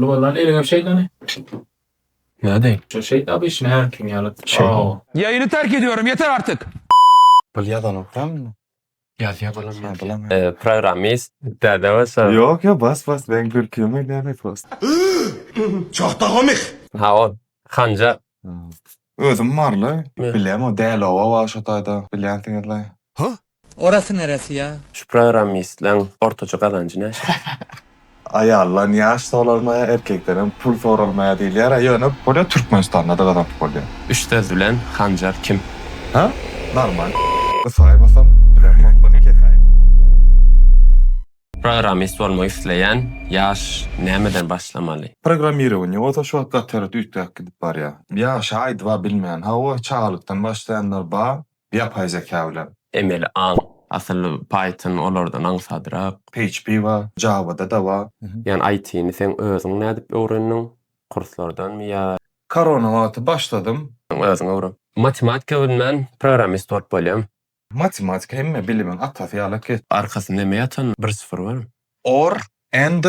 Vallahi eline bir şey dene. Ne değil? Şu şey tabii işine her gün yalıp. Şey. Yayını terk ediyorum, yeter artık. Bilyadan okram mı? Ya Ha, bulamıyorum. bilemem. Programist dede olsa. Yok ya bas ben gülküyüm öyle post. Ha o. Hanca. Özüm marlı. Ne? Bilem o değerli ova var şu tayda. Bilen tinirle. Orası neresi ya? Şu programistlen ortaçı kazancı ne? Ayarlan yaş sağlanmaya erkeklerin pul sorulmaya değil yara yönüp böyle Türkmenistan'da da adam böyle. Üstad bilen Hancar kim? Ha? Normal. Saymasam bilen bunu kesay. Programist olmak isteyen yaş nemeden başlamalı? Programирование o da şu hatta terat üytük gidip var ya. Ya şahit var bilmeyen ha o çağlıktan başlayanlar ba yapay zeka ile. Emel An. Asıl Python olordan ansadırak. PHP var, Java'da da var. Yani IT'ni sen özün ne edip öğrenin? Kurslardan mı ya? Korona vakti başladım. Özün öğren. Matematika bilmem programist olup bolyam. Matematik hem bilimin atafiyalık et. Arkasında ne yatan? 1-0 var mı? Or and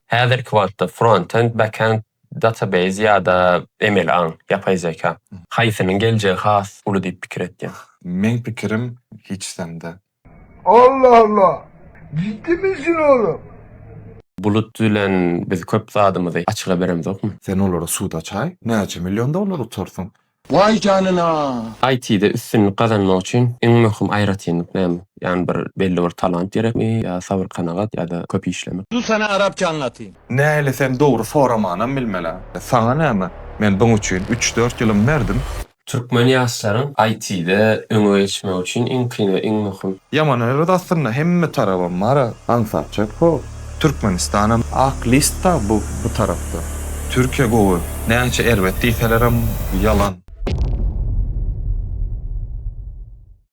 Häzirki wagtda frontend, backend, database ya da ML yapay zeka. Haýsynyň geljeği has uly diýip pikir etdim. men pikirim hiç sende. Allah Allah. Ciddi misin oğlum? Bulut bilen biz köp zadymyzy açyga beremiz okmy? Sen olara suda çay, neçe milyon dolar otursun. Vay canına. IT-de üstünlük kazanmak üçin iň möhüm aýratynlyk näme? Yani bir belli bir talant gerekmi ya sabır kanagat ya da köp işlemek. Dur sana Arapça anlatayım. Näle sen doğru soramana bilmele. Sana näme? Men bunun için 3-4 yılım verdim. Türkmen ýaşlaryň IT-de öňe geçmek üçin iň kyn we iň möhüm Yaman öyle aslında hemme tarafım var. Ansatçak bu. Türkmenistan'ın aklista bu tarafta. Türkiye gowy. Näçe erwet diýselerim yalan.